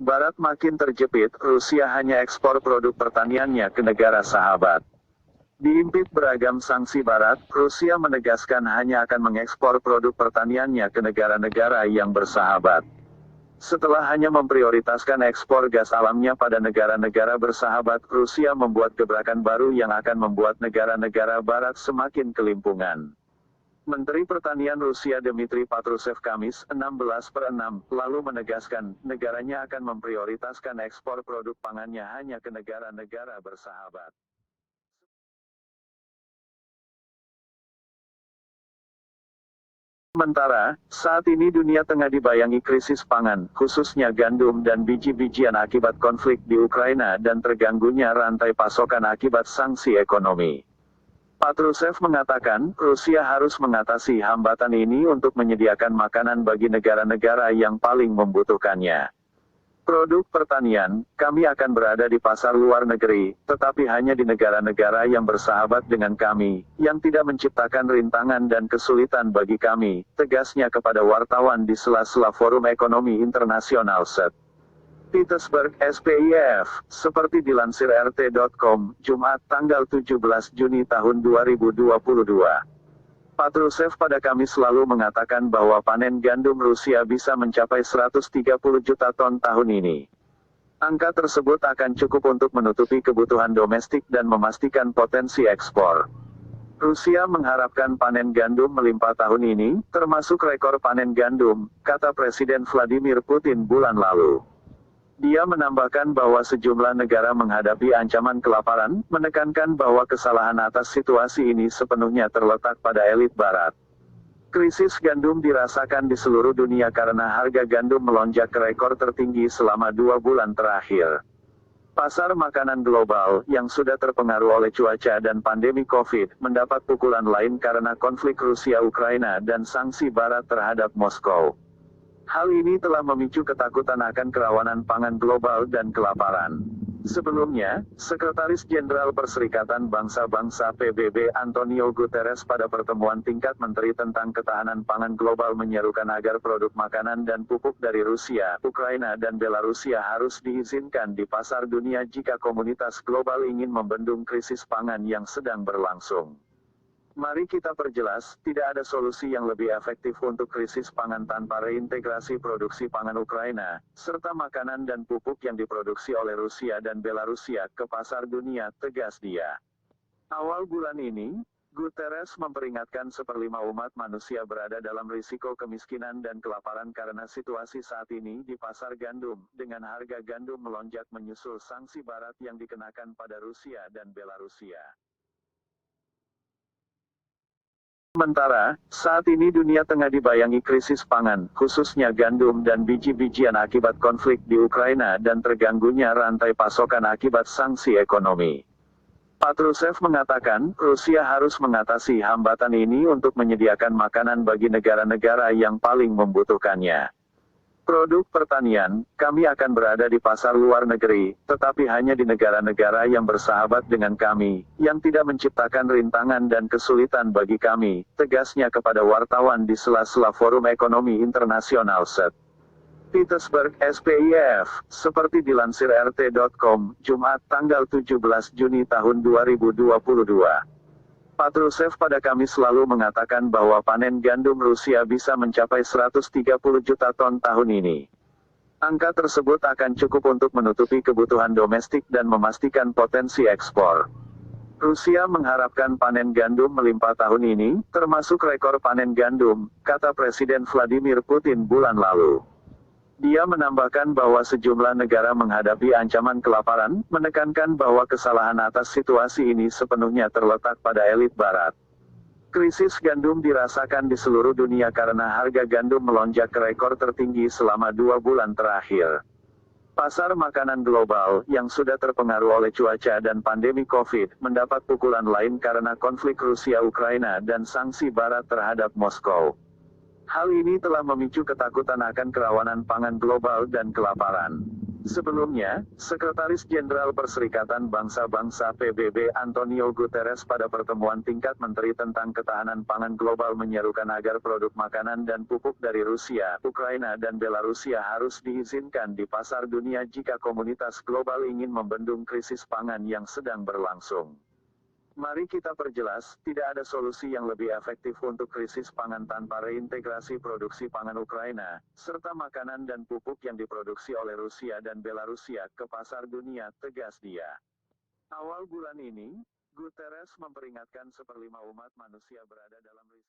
Barat makin terjepit, Rusia hanya ekspor produk pertaniannya ke negara sahabat. Diimpit beragam sanksi Barat, Rusia menegaskan hanya akan mengekspor produk pertaniannya ke negara-negara yang bersahabat. Setelah hanya memprioritaskan ekspor gas alamnya pada negara-negara bersahabat, Rusia membuat gebrakan baru yang akan membuat negara-negara Barat semakin kelimpungan. Menteri Pertanian Rusia Dmitry Patrushev Kamis 16/6 lalu menegaskan, negaranya akan memprioritaskan ekspor produk pangannya hanya ke negara-negara bersahabat. Sementara, saat ini dunia tengah dibayangi krisis pangan, khususnya gandum dan biji-bijian akibat konflik di Ukraina dan terganggunya rantai pasokan akibat sanksi ekonomi. Patrushev mengatakan, Rusia harus mengatasi hambatan ini untuk menyediakan makanan bagi negara-negara yang paling membutuhkannya. Produk pertanian, kami akan berada di pasar luar negeri, tetapi hanya di negara-negara yang bersahabat dengan kami, yang tidak menciptakan rintangan dan kesulitan bagi kami, tegasnya kepada wartawan di sela-sela Forum Ekonomi Internasional St. Petersburg, SPIF, seperti dilansir RT.com, Jumat tanggal 17 Juni tahun 2022. Patrushev pada Kamis lalu mengatakan bahwa panen gandum Rusia bisa mencapai 130 juta ton tahun ini. Angka tersebut akan cukup untuk menutupi kebutuhan domestik dan memastikan potensi ekspor. Rusia mengharapkan panen gandum melimpah tahun ini, termasuk rekor panen gandum, kata Presiden Vladimir Putin bulan lalu. Dia menambahkan bahwa sejumlah negara menghadapi ancaman kelaparan, menekankan bahwa kesalahan atas situasi ini sepenuhnya terletak pada elit Barat. Krisis gandum dirasakan di seluruh dunia karena harga gandum melonjak ke rekor tertinggi selama 2 bulan terakhir. Pasar makanan global, yang sudah terpengaruh oleh cuaca dan pandemi COVID, mendapat pukulan lain karena konflik Rusia-Ukraina dan sanksi Barat terhadap Moskow. Hal ini telah memicu ketakutan akan kerawanan pangan global dan kelaparan. Sebelumnya, Sekretaris Jenderal Perserikatan Bangsa-Bangsa PBB Antonio Guterres pada pertemuan tingkat menteri tentang ketahanan pangan global menyerukan agar produk makanan dan pupuk dari Rusia, Ukraina dan Belarusia harus diizinkan di pasar dunia jika komunitas global ingin membendung krisis pangan yang sedang berlangsung. Mari kita perjelas, tidak ada solusi yang lebih efektif untuk krisis pangan tanpa reintegrasi produksi pangan Ukraina, serta makanan dan pupuk yang diproduksi oleh Rusia dan Belarusia ke pasar dunia, tegas dia. Awal bulan ini, Guterres memperingatkan 1/5 umat manusia berada dalam risiko kemiskinan dan kelaparan karena situasi saat ini di pasar gandum, dengan harga gandum melonjak menyusul sanksi Barat yang dikenakan pada Rusia dan Belarusia. Sementara, saat ini dunia tengah dibayangi krisis pangan, khususnya gandum dan biji-bijian akibat konflik di Ukraina dan terganggunya rantai pasokan akibat sanksi ekonomi. Patrushev mengatakan, Rusia harus mengatasi hambatan ini untuk menyediakan makanan bagi negara-negara yang paling membutuhkannya. Produk pertanian, kami akan berada di pasar luar negeri, tetapi hanya di negara-negara yang bersahabat dengan kami, yang tidak menciptakan rintangan dan kesulitan bagi kami, tegasnya kepada wartawan di sela-sela Forum Ekonomi Internasional St. Petersburg, SPIF, seperti dilansir RT.com, Jumat tanggal 17 Juni tahun 2022. Patrushev pada Kamis lalu mengatakan bahwa panen gandum Rusia bisa mencapai 130 juta ton tahun ini. Angka tersebut akan cukup untuk menutupi kebutuhan domestik dan memastikan potensi ekspor. Rusia mengharapkan panen gandum melimpah tahun ini, termasuk rekor panen gandum, kata Presiden Vladimir Putin bulan lalu. Dia menambahkan bahwa sejumlah negara menghadapi ancaman kelaparan, menekankan bahwa kesalahan atas situasi ini sepenuhnya terletak pada elit Barat. Krisis gandum dirasakan di seluruh dunia karena harga gandum melonjak ke rekor tertinggi selama 2 bulan terakhir. Pasar makanan global, yang sudah terpengaruh oleh cuaca dan pandemi COVID, mendapat pukulan lain karena konflik Rusia-Ukraina dan sanksi Barat terhadap Moskow. Hal ini telah memicu ketakutan akan kerawanan pangan global dan kelaparan. Sebelumnya, Sekretaris Jenderal Perserikatan Bangsa-Bangsa PBB Antonio Guterres pada pertemuan tingkat menteri tentang ketahanan pangan global menyerukan agar produk makanan dan pupuk dari Rusia, Ukraina dan Belarusia harus diizinkan di pasar dunia jika komunitas global ingin membendung krisis pangan yang sedang berlangsung. Mari kita perjelas, tidak ada solusi yang lebih efektif untuk krisis pangan tanpa reintegrasi produksi pangan Ukraina, serta makanan dan pupuk yang diproduksi oleh Rusia dan Belarusia ke pasar dunia, tegas dia. Awal bulan ini, Guterres memperingatkan 1/5 umat manusia berada dalam risiko